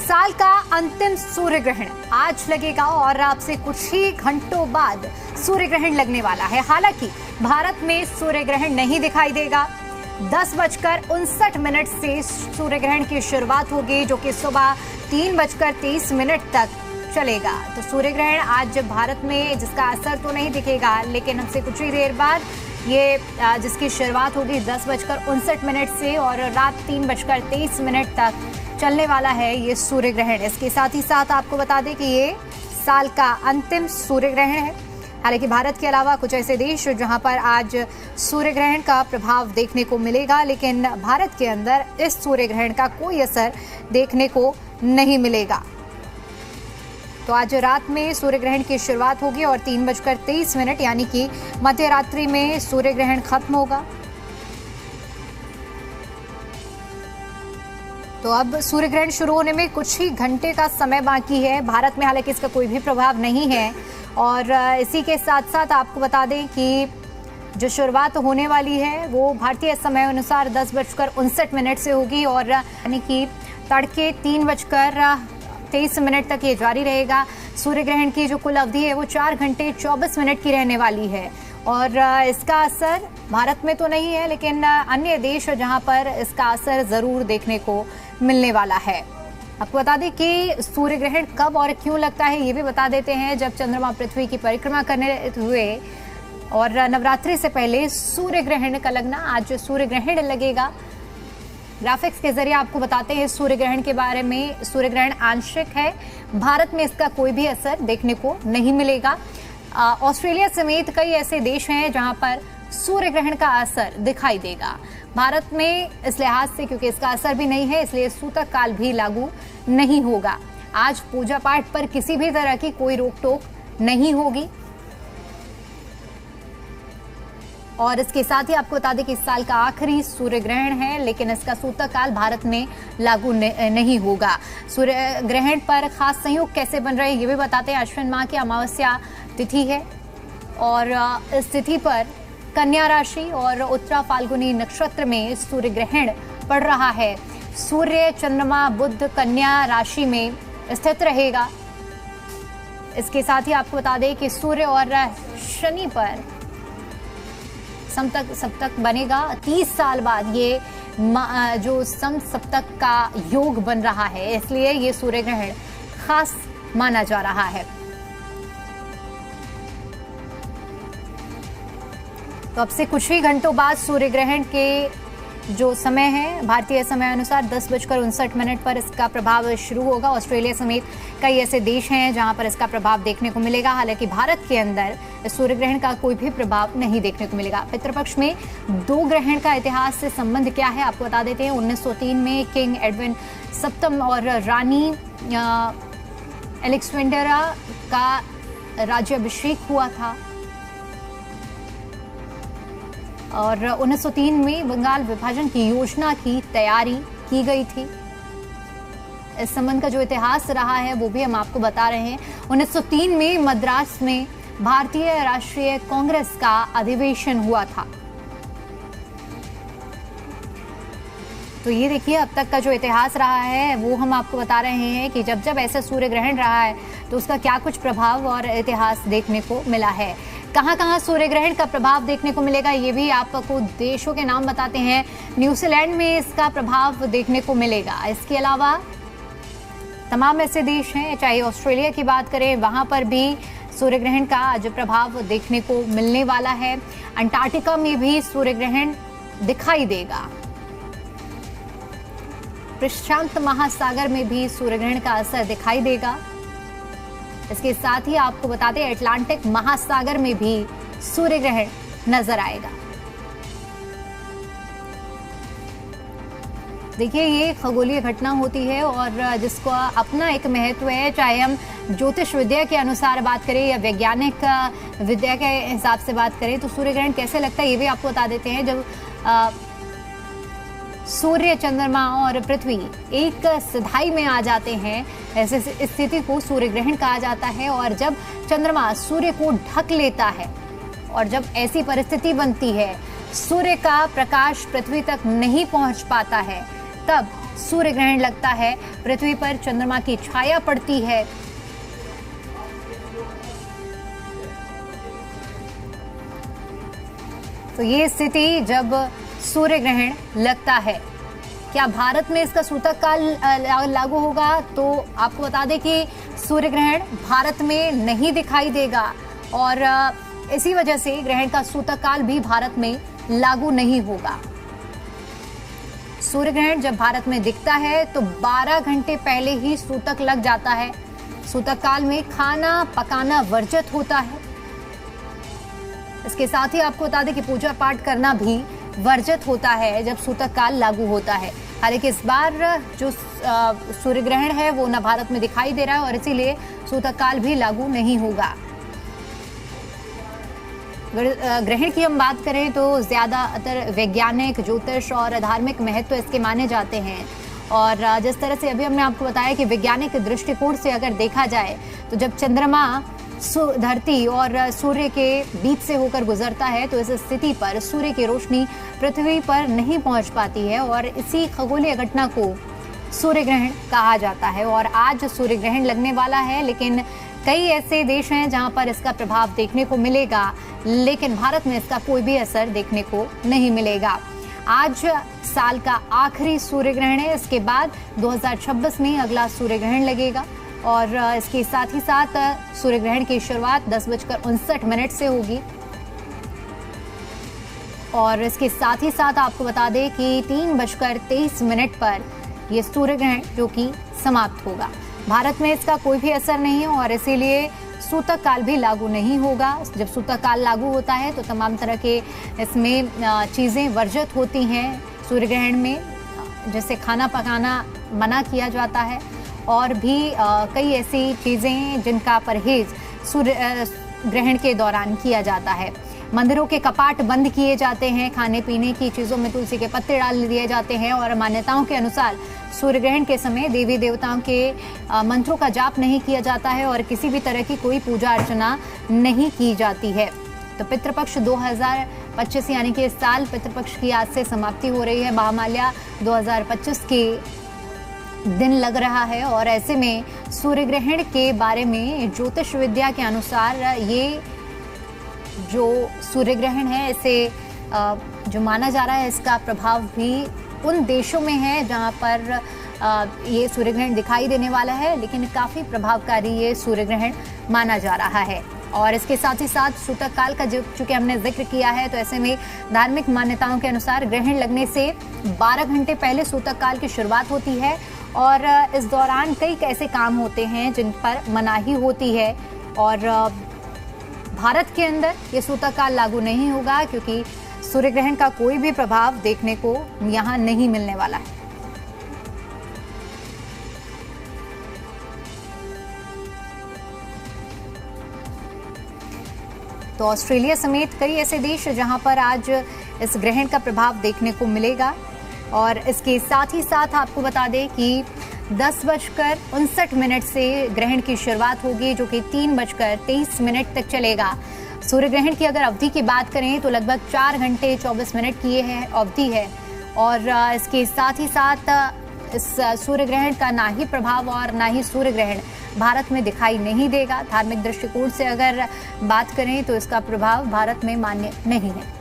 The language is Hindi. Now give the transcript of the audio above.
साल का अंतिम सूर्य ग्रहण आज लगेगा और आपसे कुछ ही घंटों बाद सूर्य ग्रहण लगने वाला है। हालांकि भारत में सूर्य ग्रहण नहीं दिखाई देगा। 10:59 से सूर्य ग्रहण की शुरुआत होगी, जो कि सुबह 3:23 तक चलेगा। तो सूर्य ग्रहण आज भारत में जिसका असर तो नहीं दिखेगा, लेकिन हमसे कुछ ही देर बाद ये जिसकी शुरुआत होगी 10:59 से और रात 3:23 तक चलने वाला है ये सूर्य ग्रहण। इसके साथ ही साथ आपको बता दें कि ये साल का अंतिम सूर्य ग्रहण है। हालांकि भारत के अलावा कुछ ऐसे देश जहां पर आज सूर्य ग्रहण का प्रभाव देखने को मिलेगा, लेकिन भारत के अंदर इस सूर्य ग्रहण का कोई असर देखने को नहीं मिलेगा। तो आज रात में सूर्य ग्रहण की शुरुआत होगी और 3:23 यानी कि मध्य रात्रि में सूर्य ग्रहण खत्म होगा। तो अब सूर्य ग्रहण शुरू होने में कुछ ही घंटे का समय बाकी है। भारत में हालांकि इसका कोई भी प्रभाव नहीं है। और इसी के साथ साथ आपको बता दें कि जो शुरुआत होने वाली है वो भारतीय समय अनुसार 10:59 से होगी और यानी कि तड़के 3:23 तक ये जारी रहेगा। सूर्य ग्रहण की जो कुल अवधि है वो 4 घंटे 24 मिनट की रहने वाली है और इसका असर भारत में तो नहीं है, लेकिन अन्य देश जहां पर इसका असर जरूर देखने को मिलने वाला है। आपको बता दें कि सूर्य ग्रहण कब और क्यों लगता है ये भी बता देते हैं। जब चंद्रमा पृथ्वी की परिक्रमा करने हुए और नवरात्रि से पहले सूर्य ग्रहण का लगना, आज सूर्य ग्रहण लगेगा। ग्राफिक्स के जरिए आपको बताते हैं सूर्य ग्रहण के बारे में। सूर्य ग्रहण आंशिक है, भारत में इसका कोई भी असर देखने को नहीं मिलेगा। ऑस्ट्रेलिया समेत कई ऐसे देश हैं जहां पर सूर्य ग्रहण का असर दिखाई देगा। भारत में इस लिहाज से क्योंकि इसका असर भी नहीं है, इसलिए सूतक काल भी लागू नहीं होगा। आज पूजा पाठ पर किसी भी तरह की कोई रोक टोक नहीं होगी। और इसके साथ ही आपको बता दें कि इस साल का आखिरी सूर्य ग्रहण है, लेकिन इसका सूतक काल भारत में लागू नहीं होगा। सूर्य ग्रहण पर खास संयोग कैसे बन रहे हैं ये भी बताते हैं। अश्विन माह की अमावस्या तिथि है और इस तिथि पर कन्या राशि और उत्तरा फाल्गुनी नक्षत्र में सूर्य ग्रहण पड़ रहा है। सूर्य, चंद्रमा, बुध कन्या राशि में स्थित रहेगा। इसके साथ ही आपको बता दें कि सूर्य और शनि पर समसप्तक बनेगा। 30 साल बाद ये जो समसप्तक का योग बन रहा है, इसलिए ये सूर्य ग्रहण खास माना जा रहा है। तो अब से कुछ ही घंटों बाद सूर्य ग्रहण के जो समय है भारतीय समय अनुसार 10:59 पर इसका प्रभाव शुरू होगा। ऑस्ट्रेलिया समेत कई ऐसे देश हैं जहां पर इसका प्रभाव देखने को मिलेगा। हालांकि भारत के अंदर इस सूर्य ग्रहण का कोई भी प्रभाव नहीं देखने को मिलेगा। पितृपक्ष में 2 ग्रहण का इतिहास से संबंध क्या है आपको बता देते हैं। 1903 में किंग एडविन सप्तम और रानी एलेक्सेंड्रा का राज्याभिषेक हुआ था और 1903 में बंगाल विभाजन की योजना की तैयारी की गई थी। इस संबंध का जो इतिहास रहा है वो भी हम आपको बता रहे हैं। 1903 में मद्रास में भारतीय राष्ट्रीय कांग्रेस का अधिवेशन हुआ था। तो ये देखिए अब तक का जो इतिहास रहा है वो हम आपको बता रहे हैं कि जब जब ऐसा सूर्य ग्रहण रहा है तो उसका क्या कुछ प्रभाव और इतिहास देखने को मिला है। कहां कहां सूर्य ग्रहण का प्रभाव देखने को मिलेगा ये भी आपको देशों के नाम बताते हैं। न्यूजीलैंड में इसका प्रभाव देखने को मिलेगा। इसके अलावा तमाम ऐसे देश हैं, चाहे ऑस्ट्रेलिया की बात करें वहां पर भी सूर्य ग्रहण का आज प्रभाव देखने को मिलने वाला है। अंटार्कटिका में भी सूर्य ग्रहण दिखाई देगा। प्रशांत महासागर में भी सूर्य ग्रहण का असर दिखाई देगा। इसके साथ ही आपको बता दें अटलांटिक महासागर में भी सूर्य ग्रहण नजर आएगा। देखिए ये खगोलीय घटना होती है और जिसको अपना एक महत्व है। चाहे हम ज्योतिष विद्या के अनुसार बात करें या वैज्ञानिक विद्या के हिसाब से बात करें तो सूर्य ग्रहण कैसे लगता है ये भी आपको बता देते हैं। जब सूर्य, चंद्रमा और पृथ्वी एक सिधाई में आ जाते हैं, ऐसे स्थिति को सूर्य ग्रहण कहा जाता है। और जब चंद्रमा सूर्य को ढक लेता है और जब ऐसी परिस्थिति बनती है सूर्य का प्रकाश पृथ्वी तक नहीं पहुंच पाता है, तब सूर्य ग्रहण लगता है, पृथ्वी पर चंद्रमा की छाया पड़ती है। तो ये स्थिति जब सूर्य ग्रहण लगता है, क्या भारत में इसका सूतक काल लागू होगा? तो आपको बता दें कि सूर्य ग्रहण भारत में नहीं दिखाई देगा और इसी वजह से ग्रहण का सूतक काल भी भारत में लागू नहीं होगा। सूर्य ग्रहण जब भारत में दिखता है तो 12 घंटे पहले ही सूतक लग जाता है। सूतक काल में खाना पकाना वर्जित होता है। इसके साथ ही आपको बता दें कि पूजा पाठ करना भी वर्जित होता है जब सूतक काल लागू होता है। हालांकि इस बार जो सूर्य ग्रहण है वो न भारत में दिखाई दे रहा है और इसीलिए सूतक काल भी लागू नहीं होगा। ग्रहण की हम बात करें तो ज्यादातर वैज्ञानिक, ज्योतिष और धार्मिक महत्व इसके माने जाते हैं। और जिस तरह से अभी हमने आपको बताया कि वैज्ञानिक दृष्टिकोण से अगर देखा जाए तो जब चंद्रमा धरती और सूर्य के बीच से होकर गुजरता है तो इस स्थिति पर सूर्य की रोशनी पृथ्वी पर नहीं पहुंच पाती है और इसी खगोलीय घटना को सूर्य ग्रहण कहा जाता है। और आज सूर्य ग्रहण लगने वाला है, लेकिन कई ऐसे देश हैं जहां पर इसका प्रभाव देखने को मिलेगा, लेकिन भारत में इसका कोई भी असर देखने को नहीं मिलेगा। आज साल का आखिरी सूर्य ग्रहण है। इसके बाद 2026 में अगला सूर्य ग्रहण लगेगा और इसके साथ ही साथ सूर्य ग्रहण की शुरुआत 10:59 से होगी। और इसके साथ ही साथ आपको बता दें कि 3:23 पर यह सूर्य ग्रहण जो कि समाप्त होगा। भारत में इसका कोई भी असर नहीं है और इसीलिए सूतक काल भी लागू नहीं होगा। जब सूतक काल लागू होता है तो तमाम तरह के इसमें चीज़ें वर्जित होती हैं सूर्य ग्रहण में, जैसे खाना पकाना मना किया जाता है और भी कई ऐसी चीज़ें जिनका परहेज सूर्य ग्रहण के दौरान किया जाता है। मंदिरों के कपाट बंद किए जाते हैं, खाने पीने की चीज़ों में तुलसी के पत्ते डाल दिए जाते हैं और मान्यताओं के अनुसार सूर्य ग्रहण के समय देवी देवताओं के मंत्रों का जाप नहीं किया जाता है और किसी भी तरह की कोई पूजा अर्चना नहीं की जाती है। तो पितृपक्ष 2025 यानी कि इस साल पितृपक्ष की आज से समाप्ति हो रही है। महामाल्या 2025 के दिन लग रहा है और ऐसे में सूर्य ग्रहण के बारे में ज्योतिष विद्या के अनुसार ये जो सूर्य ग्रहण है इसे जो माना जा रहा है इसका प्रभाव भी उन देशों में है जहां पर ये सूर्य ग्रहण दिखाई देने वाला है, लेकिन काफ़ी प्रभावकारी ये सूर्य ग्रहण माना जा रहा है। और इसके साथ ही साथ सूतक काल का चूंकि हमने जिक्र किया है तो ऐसे में धार्मिक मान्यताओं के अनुसार ग्रहण लगने से 12 घंटे पहले सूतक काल की शुरुआत होती है और इस दौरान कई ऐसे काम होते हैं जिन पर मनाही होती है और भारत के अंदर ये सूतक काल लागू नहीं होगा क्योंकि सूर्य ग्रहण का कोई भी प्रभाव देखने को यहाँ नहीं मिलने वाला है। तो ऑस्ट्रेलिया समेत कई ऐसे देश जहां पर आज इस ग्रहण का प्रभाव देखने को मिलेगा और इसके साथ ही साथ आपको बता दें कि 10:59 से ग्रहण की शुरुआत होगी जो कि 3:23 तक चलेगा। सूर्य ग्रहण की अगर अवधि की बात करें तो लगभग 4 घंटे 24 मिनट की है अवधि है और इसके साथ ही साथ इस सूर्य ग्रहण का ना ही प्रभाव और ना ही सूर्य ग्रहण भारत में दिखाई नहीं देगा। धार्मिक दृष्टिकोण से अगर बात करें तो इसका प्रभाव भारत में मान्य नहीं है।